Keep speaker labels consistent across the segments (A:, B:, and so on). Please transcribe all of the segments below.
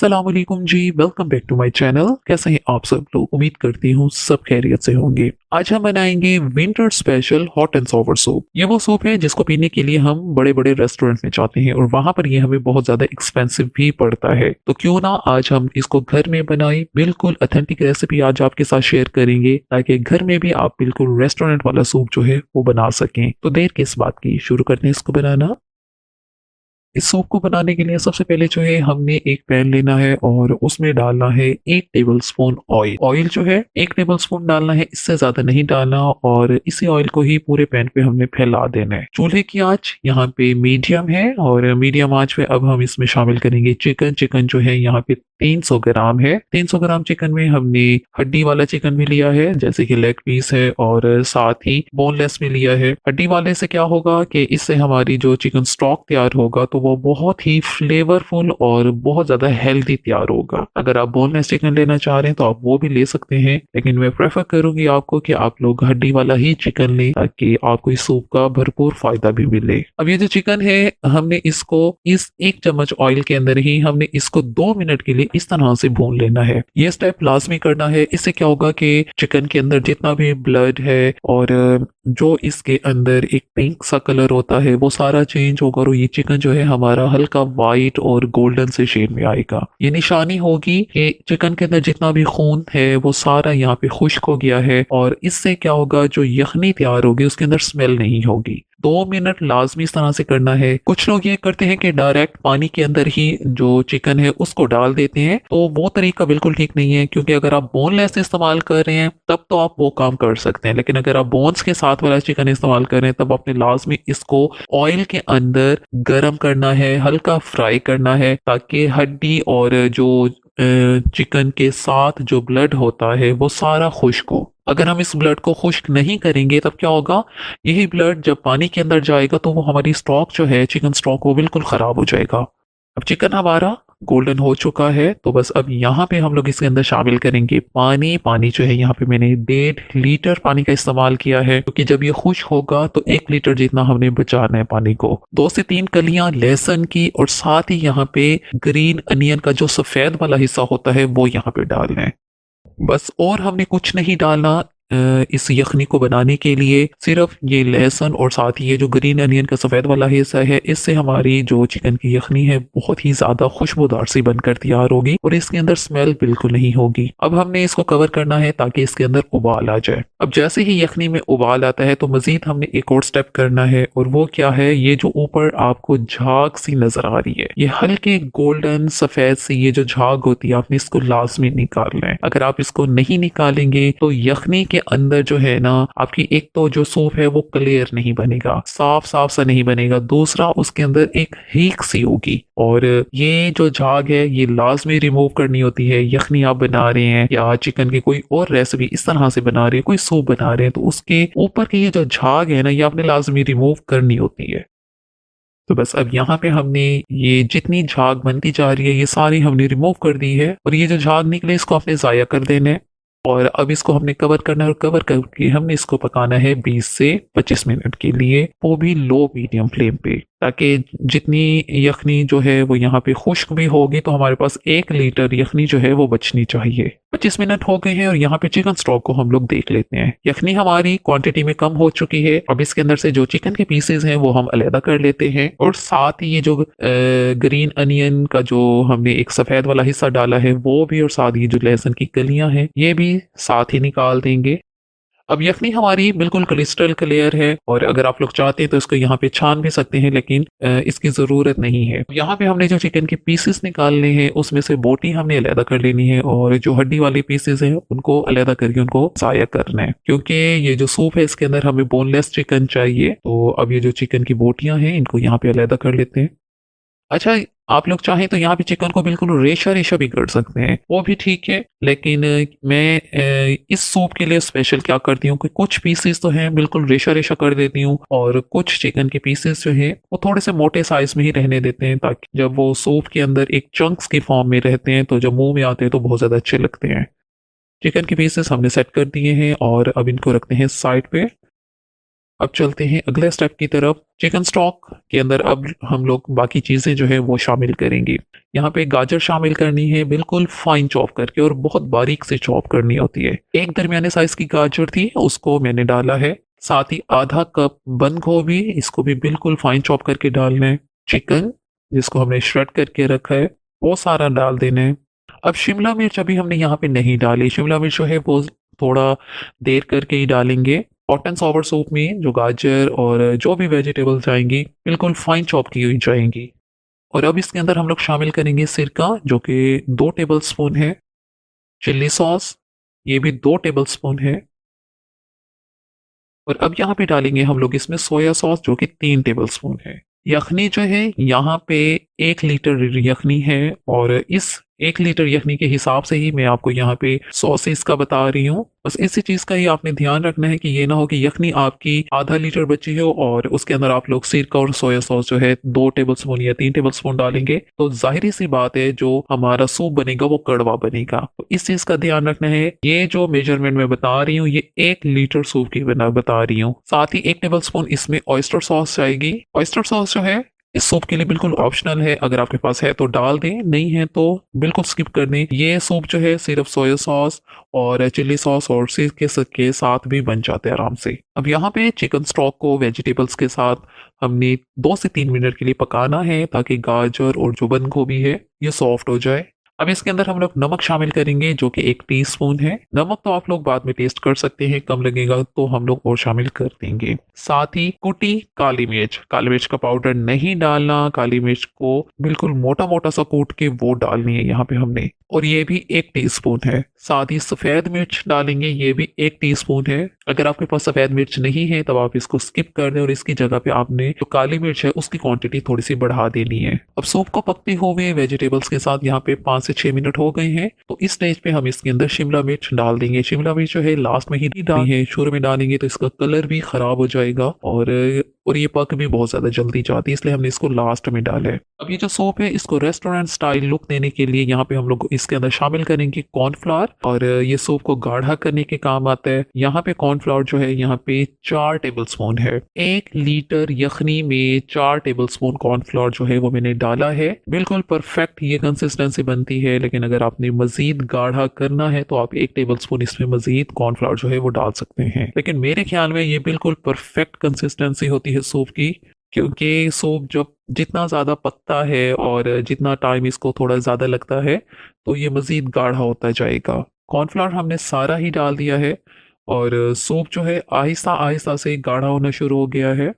A: अस्सलाम वालेकुम जी, welcome back to my channel. कैसे हैं आप सब लोग? उम्मीद करती हूँ सब खैरियत से होंगे। आज हम बनाएंगे winter special hot and sour soup. ये वो सूप है जिसको पीने के लिए हम बड़े बड़े रेस्टोरेंट में जाते हैं और वहां पर ये हमें बहुत ज्यादा एक्सपेंसिव भी पड़ता है। तो क्यों ना आज हम इसको घर में बनाएं। बिल्कुल ऑथेंटिक रेसिपी आज आपके साथ शेयर करेंगे ताकि घर में भी आप बिल्कुल रेस्टोरेंट वाला सूप जो है वो बना सकें। तो देर किस बात की, शुरू करते हैं इसको बनाना। इस सूप को बनाने के लिए सबसे पहले जो है हमने एक पैन लेना है और उसमें डालना है 1 टेबल स्पून ऑयल। ऑयल जो है 1 टेबल स्पून डालना है, इससे ज्यादा नहीं डालना। और इसी ऑयल को ही पूरे पैन पे हमने फैला देना है। चूल्हे की आंच यहाँ पे मीडियम है और मीडियम आंच पे अब हम इसमें शामिल करेंगे चिकन। चिकन जो है यहाँ पे 300 ग्राम है। 300 ग्राम चिकन में हमने हड्डी वाला चिकन भी लिया है, जैसे कि लेग पीस है, और साथ ही बोनलेस भी लिया है। हड्डी वाले से क्या होगा कि इससे हमारी जो चिकन स्टॉक तैयार होगा तो वो बहुत ही फ्लेवरफुल और बहुत ज्यादा हेल्दी तैयार होगा। अगर आप बोनलेस चिकन लेना चाह रहे हैं तो आप वो भी ले सकते हैं, लेकिन मैं प्रेफर करूंगी आपको कि आप लोग हड्डी वाला ही चिकन लें ताकि आपको इस सूप का भरपूर फायदा भी मिले। अब ये जो चिकन है हमने इसको इस 1 चम्मच ऑयल के अंदर ही हमने इसको 2 मिनट के लिए इस तरह से भून लेना है। ये स्टेप लाजमी करना है। इससे क्या होगा कि चिकन के अंदर जितना भी ब्लड है और जो इसके अंदर एक पिंक सा कलर होता है वो सारा चेंज होगा और ये चिकन जो है हमारा हल्का वाइट और गोल्डन से शेड में आएगा। ये निशानी होगी कि चिकन के अंदर जितना भी खून है वो सारा यहाँ पे खुश्क हो गया है और इससे क्या होगा, जो यखनी तैयार होगी उसके अंदर स्मेल नहीं होगी। 2 मिनट लाजमी इस तरह से करना है। कुछ लोग ये करते हैं कि डायरेक्ट पानी के अंदर ही जो चिकन है उसको डाल देते हैं, तो वो तरीका बिल्कुल ठीक नहीं है, क्योंकि अगर आप बोनलेस इस्तेमाल कर रहे हैं तब तो आप वो काम कर सकते हैं, लेकिन अगर आप बोन्स के साथ वाला चिकन इस्तेमाल कर रहे हैं तब आपने लाजमी इसको ऑयल के अंदर गर्म करना है, हल्का फ्राई करना है, ताकि हड्डी और जो चिकन के साथ जो ब्लड होता है वो सारा खुश्क हो। अगर हम इस ब्लड को खुश्क नहीं करेंगे तब क्या होगा, यही ब्लड जब पानी के अंदर जाएगा तो वो हमारी स्टॉक जो है, चिकन स्टॉक, वो बिल्कुल खराब हो जाएगा। अब चिकन हमारा गोल्डन हो चुका है, तो बस अब यहाँ पे हम लोग इसके अंदर शामिल करेंगे पानी। पानी जो है यहाँ पे मैंने 1.5 लीटर पानी का इस्तेमाल किया है, क्योंकि जब ये खुश्क होगा तो 1 लीटर जितना हमने बचाना है पानी को। 2 से 3 कलियां लहसुन की और साथ ही यहाँ पे ग्रीन अनियन का जो सफेद वाला हिस्सा होता है वो यहाँ पे डालना है। बस और हमने कुछ नहीं डालना। इस यखनी को बनाने के लिए सिर्फ ये लहसुन और साथ ही ये जो ग्रीन अनियन का सफ़ेद वाला हिस्सा है, इससे हमारी जो चिकन की यखनी है बहुत ही ज़्यादा खुशबूदार सी बनकर तैयार होगी और इसके अंदर स्मेल बिल्कुल नहीं होगी। अब हमने इसको कवर करना है ताकि इसके अंदर उबाल आ जाए। अब जैसे ही यखनी में उबाल आता है तो मजीद हमने एक और स्टेप करना है, और वो क्या है, ये जो ऊपर आपको झाग सी नजर आ रही है, ये हल्के गोल्डन सफ़ेद सी ये जो झाग होती है, आपने इसको लाजमी निकालना है। अगर आप इसको नहीं निकालेंगे तो यखनी के अंदर जो है ना, आपकी एक तो जो सूप है वो क्लियर नहीं बनेगा, साफ साफ सा नहीं बनेगा। दूसरा, उसके अंदर एक हीक सी होगी, और ये जो झाग है ये लाजमी रिमूव करनी होती है। यखनी आप बना रहे हैं या चिकन की कोई और रेसिपी इस तरह से बना रहे हैं, कोई सूप बना रहे हैं, तो उसके ऊपर की ये जो झाग है ना, ये आपने लाजमी रिमूव करनी होती है। तो बस अब यहाँ पे हमने ये जितनी झाग बनती जा रही है ये सारी हमने रिमूव कर दी है, और ये जो झाग निकले इसको आपने ज़ाया कर देना है। और अब इसको हमने कवर करना है, और कवर करके हमने इसको पकाना है 20 से 25 मिनट के लिए, वो भी लो मीडियम फ्लेम पे, ताकि जितनी यखनी जो है वो यहाँ पे खुश्क भी होगी, तो हमारे पास 1 लीटर यखनी जो है वो बचनी चाहिए। 25 मिनट हो गए हैं और यहाँ पे चिकन स्टॉक को हम लोग देख लेते हैं। यखनी हमारी क्वांटिटी में कम हो चुकी है। अब इसके अंदर से जो चिकन के पीसेस हैं वो हम अलहदा कर लेते हैं, और साथ ही ये जो ग्रीन अनियन का जो हमने एक सफेद वाला हिस्सा डाला है वो भी, और साथ ही जो लहसुन की कलियां हैं ये भी साथ ही निकाल देंगे। अब यखनी हमारी बिल्कुल क्रिस्टल क्लियर है, और अगर आप लोग चाहते हैं तो इसको यहाँ पे छान भी सकते हैं, लेकिन इसकी ज़रूरत नहीं है। यहाँ पे हमने जो चिकन के पीसेस निकालने हैं उसमें से बोटी हमने अलहदा कर लेनी है, और जो हड्डी वाले पीसेस हैं उनको अलहदा करके उनको ज़ाया करना है, क्योंकि ये जो सूप है इसके अंदर हमें बोनलेस चिकन चाहिए। तो अब ये जो चिकन की बोटियां हैं इनको यहाँ पे अलहदा कर लेते हैं। अच्छा, आप लोग चाहें तो यहाँ पे चिकन को बिल्कुल रेशा रेशा भी कर सकते हैं, वो भी ठीक है, लेकिन मैं इस सूप के लिए स्पेशल क्या करती हूँ कि कुछ पीसेस तो हैं बिल्कुल रेशा रेशा कर देती हूँ, और कुछ चिकन के पीसेस जो हैं वो थोड़े से मोटे साइज में ही रहने देते हैं, ताकि जब वो सूप के अंदर एक चंक्स की फॉर्म में रहते हैं तो जब मुंह में आते हैं तो बहुत ज़्यादा अच्छे लगते हैं। चिकन के पीसेस हमने सेट कर दिए हैं और अब इनको रखते हैं साइड पे। अब चलते हैं अगले स्टेप की तरफ। चिकन स्टॉक के अंदर अब हम लोग बाकी चीजें जो है वो शामिल करेंगे। यहाँ पे गाजर शामिल करनी है, बिल्कुल फाइन चॉप करके, और बहुत बारीक से चॉप करनी होती है। एक दरमियाने साइज की गाजर थी, उसको मैंने डाला है। साथ ही आधा कप बंद गोभी, इसको भी बिल्कुल फाइन चॉप करके डालना है। चिकन जिसको हमने श्रेड करके रखा है, वो सारा डाल देना है। अब शिमला मिर्च अभी हमने यहाँ पे नहीं डाली। शिमला मिर्च जो है वो थोड़ा देर करके ही डालेंगे। हॉट एंड सॉवर सूप में जो गाजर और जो भी वेजिटेबल्स आएंगी बिल्कुल फाइन चॉप की हुई जाएंगी। और अब इसके अंदर हम लोग शामिल करेंगे सिरका, जो कि 2 टेबल स्पून है। चिल्ली सॉस, ये भी 2 टेबल स्पून है। और अब यहाँ पे डालेंगे हम लोग इसमें सोया सॉस, जो कि 3 टेबल स्पून है। यखनी जो है यहाँ पे 1 लीटर यखनी है, और इस 1 लीटर यखनी के हिसाब से ही मैं आपको यहाँ पे सॉसेस का बता रही हूँ। बस इसी चीज का ही आपने ध्यान रखना है कि ये ना हो कि यखनी आपकी आधा लीटर बची हो और उसके अंदर आप लोग सिरका और सोया सॉस जो है 2 टेबल स्पून या 3 टेबल स्पून डालेंगे, तो जाहिर सी बात है जो हमारा सूप बनेगा वो कड़वा बनेगा। तो इस चीज का ध्यान रखना है। ये जो मेजरमेंट मैं बता रही हूँ ये 1 लीटर सूप की बता रही हूँ। साथ ही 1 टेबल स्पून इसमें ऑयस्टर सॉस जाएगी। ऑयस्टर सॉस जो है इस सूप के लिए बिल्कुल ऑप्शनल है, अगर आपके पास है तो डाल दें, नहीं है तो बिल्कुल स्किप कर दें। ये सूप जो है सिर्फ सोया सॉस और चिल्ली सॉस और सिरके के साथ भी बन जाते हैं आराम से। अब यहाँ पे चिकन स्टॉक को वेजिटेबल्स के साथ हमने 2 से 3 मिनट के लिए पकाना है, ताकि गाजर और जो बंद गोभी है ये सॉफ्ट हो जाए। अब इसके अंदर हम लोग नमक शामिल करेंगे, जो कि 1 टीस्पून है। नमक तो आप लोग बाद में टेस्ट कर सकते हैं, कम लगेगा तो हम लोग और शामिल कर देंगे। साथ ही कुटी काली मिर्च का पाउडर नहीं डालना, काली मिर्च को बिल्कुल मोटा मोटा सा कूट के वो डालनी है यहाँ पे हमने, और ये भी 1 टीस्पून है। साथ ही सफेद मिर्च डालेंगे, ये भी 1 टीस्पून है। अगर आपके पास सफेद मिर्च नहीं है तब आप इसको स्किप कर दें, और इसकी जगह पे आपने जो काली मिर्च है उसकी क्वांटिटी थोड़ी सी बढ़ा देनी है। अब सूप को पकते हुए वेजिटेबल्स के साथ यहाँ पे 5 से 6 मिनट हो गए हैं, तो इस स्टेज पे हम इसके अंदर शिमला मिर्च डाल देंगे। शिमला मिर्च जो है लास्ट में ही डाली है, शुरू में डालेंगे तो इसका कलर भी खराब हो जाएगा, और ये पक भी बहुत ज्यादा जल्दी जाती है, इसलिए हमने इसको लास्ट में डाला है। अब ये जो सूप है इसको रेस्टोरेंट स्टाइल लुक देने के लिए यहाँ पे हम लोग इसके अंदर शामिल करेंगे कॉर्नफ्लावर, और ये सूप को गाढ़ा करने के काम आता है। यहाँ पे कॉर्नफ्लावर जो है यहाँ पे 4 टेबल स्पून है। 1 लीटर यखनी में 4 टेबल स्पून कॉर्नफ्लावर जो है वो मैंने डाला है। बिल्कुल परफेक्ट ये कंसिस्टेंसी बनती है, लेकिन अगर आपने मजीद गाढ़ा करना है तो आप 1 टेबल स्पून इसमें मजीद कॉर्नफ्लावर जो है वो डाल सकते हैं, लेकिन मेरे ख्याल में ये बिल्कुल परफेक्ट कंसिस्टेंसी होती है सूप की। क्योंकि सूप जब जितना ज़्यादा पकता है और जितना टाइम इसको थोड़ा ज़्यादा लगता है, तो ये मज़ीद गाढ़ा होता जाएगा। कॉर्नफ्लावर हमने सारा ही डाल दिया है, और सूप जो है आहिस्ता आहिस्ता से गाढ़ा होना शुरू हो गया है।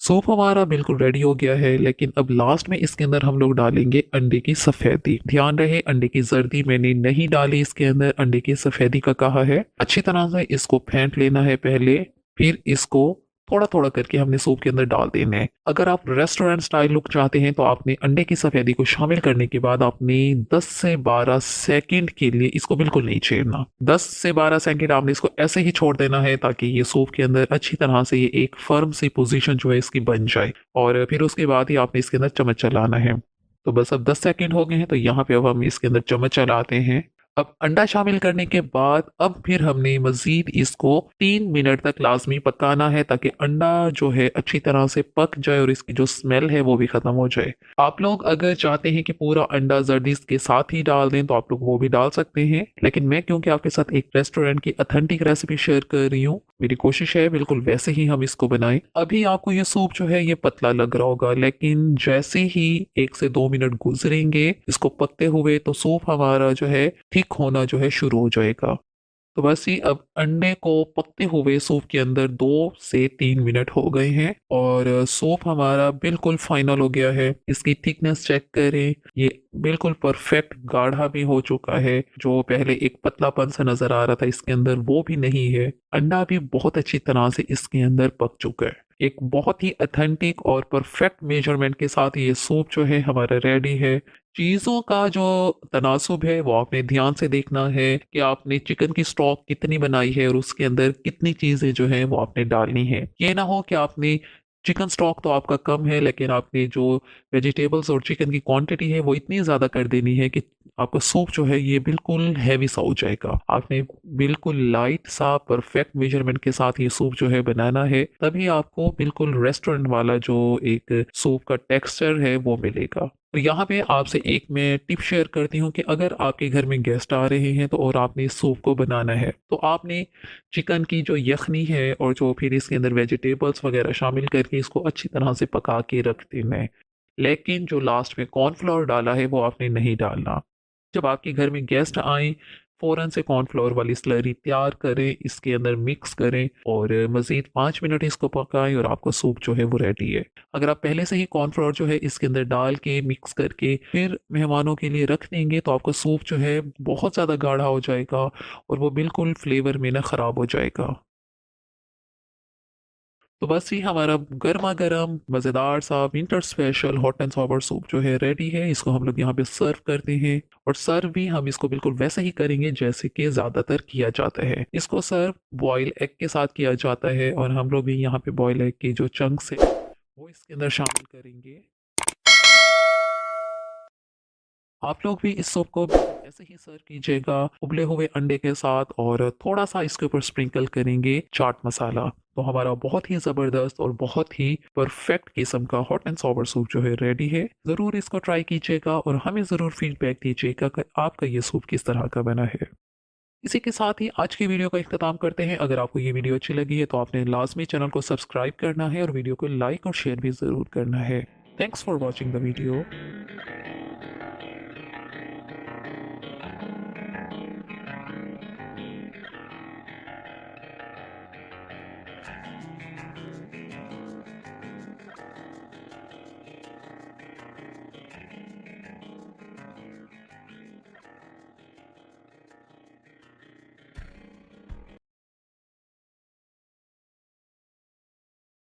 A: सूप हमारा बिल्कुल रेडी हो गया है, लेकिन अब लास्ट में इसके अंदर हम लोग डालेंगे अंडे की सफ़ेदी। ध्यान रहे अंडे की जर्दी मैंने नहीं डाली, इसके अंदर अंडे की सफ़ेदी का कहा है। अच्छी तरह से इसको फेंट लेना है पहले, फिर इसको थोड़ा थोड़ा करके हमने सूप के अंदर डाल देना है। अगर आप रेस्टोरेंट स्टाइल लुक चाहते हैं तो आपने अंडे की सफेदी को शामिल करने के बाद आपने 10 से 12 सेकंड के लिए इसको बिल्कुल नहीं छेड़ना। 10 से 12 सेकंड आपने इसको ऐसे ही छोड़ देना है, ताकि ये सूप के अंदर अच्छी तरह से ये एक फर्म सी पोजीशन जो है इसकी बन जाए, और फिर उसके बाद ही आपने इसके अंदर चम्मच चलाना है। तो बस अब 10 सेकंड हो गए हैं, तो यहाँ पे अब हम इसके अंदर चम्मच चलाते हैं। अब अंडा शामिल करने के बाद अब फिर हमने मजीद इसको 3 मिनट तक लाजमी पकाना है, ताकि अंडा जो है अच्छी तरह से पक जाए और इसकी जो स्मेल है वो भी खत्म हो जाए। आप लोग अगर चाहते हैं कि पूरा अंडा जर्दी के साथ ही डाल दें तो आप लोग वो भी डाल सकते हैं, लेकिन मैं क्योंकि आपके साथ एक रेस्टोरेंट की ऑथेंटिक रेसिपी शेयर कर रही हूँ, मेरी कोशिश है बिल्कुल वैसे ही हम इसको बनाएं। अभी आपको ये सूप जो है ये पतला लग रहा होगा, लेकिन जैसे ही 1 से 2 मिनट गुजरेंगे इसको पकते हुए, तो सूप हमारा जो है ठीक होना जो है शुरू हो जाएगा। तो बस ही अब अंडे को पकते हुए सूप के अंदर 2 से 3 मिनट हो गए हैं, और सूप हमारा बिल्कुल फाइनल हो गया है। इसकी थिकनेस चेक करें, ये बिल्कुल परफेक्ट गाढ़ा भी हो चुका है। जो पहले एक पतलापन सा नजर आ रहा था इसके अंदर वो भी नहीं है। अंडा भी बहुत अच्छी तरह से इसके अंदर पक चुका है। एक बहुत ही अथेंटिक और परफेक्ट मेजरमेंट के साथ ये सूप जो है हमारा रेडी है। चीज़ों का जो तनासुब है वो आपने ध्यान से देखना है कि आपने चिकन की स्टॉक कितनी बनाई है और उसके अंदर कितनी चीज़ें जो है वो आपने डालनी है। ये ना हो कि आपने चिकन स्टॉक तो आपका कम है, लेकिन आपने जो वेजिटेबल्स और चिकन की क्वांटिटी है वो इतनी ज़्यादा कर देनी है कि आपका सूप जो है ये बिल्कुल हैवी सा हो जाएगा। आपने बिल्कुल लाइट सा परफेक्ट मेजरमेंट के साथ ये सूप जो है बनाना है, तभी आपको बिल्कुल रेस्टोरेंट वाला जो एक सूप का टेक्सचर है वो मिलेगा। और यहाँ पे आपसे एक मैं टिप शेयर करती हूँ कि अगर आपके घर में गेस्ट आ रहे हैं तो और आपने इस सूप को बनाना है तो आपने चिकन की जो यखनी है और जो फिर इसके अंदर वेजिटेबल्स वगैरह शामिल करके इसको अच्छी तरह से पका के रख देना है। लेकिन जो लास्ट में कॉर्नफ्लोर डाला है वो आपने नहीं डालना। जब आपके घर में गेस्ट आए फ़ौरन से कॉर्नफ्लोर वाली स्लरी तैयार करें, इसके अंदर मिक्स करें और मज़ीद 5 मिनट इसको पकाएं और आपका सूप जो है वो रेडी है। अगर आप पहले से ही कॉर्नफ्लोर जो है इसके अंदर डाल के मिक्स करके फिर मेहमानों के लिए रख देंगे तो आपका सूप जो है बहुत ज़्यादा गाढ़ा हो जाएगा और वो बिल्कुल फ्लेवर में ना ख़राब हो जाएगा। तो बस ये हमारा गर्मा गर्म मज़ेदार सा winter special hot and sour soup जो है रेडी है। इसको हम लोग यहाँ पे सर्व करते हैं और सर्व भी हम इसको बिल्कुल वैसे ही करेंगे जैसे कि ज़्यादातर किया जाता है। इसको सर्व बॉयल एग के साथ किया जाता है और हम लोग भी यहाँ पे बॉयल एग के जो चंक्स है वो इसके अंदर शामिल करेंगे। आप लोग भी इस सूप को ऐसे ही सर्व कीजिएगा उबले हुए अंडे के साथ और थोड़ा सा इसके ऊपर स्प्रिंकल करेंगे चाट मसाला। तो हमारा बहुत ही ज़बरदस्त और बहुत ही परफेक्ट किस्म का हॉट एंड सॉवर सूप जो है रेडी है। ज़रूर इसको ट्राई कीजिएगा और हमें ज़रूर फीडबैक दीजिएगा कि आपका ये सूप किस तरह का बना है। इसी के साथ ही आज की वीडियो का इख्तिताम करते हैं। अगर आपको ये वीडियो अच्छी लगी है तो आपने लाजमी चैनल को सब्सक्राइब करना है और वीडियो को लाइक और शेयर भी ज़रूर करना है। Thanks for watching the video.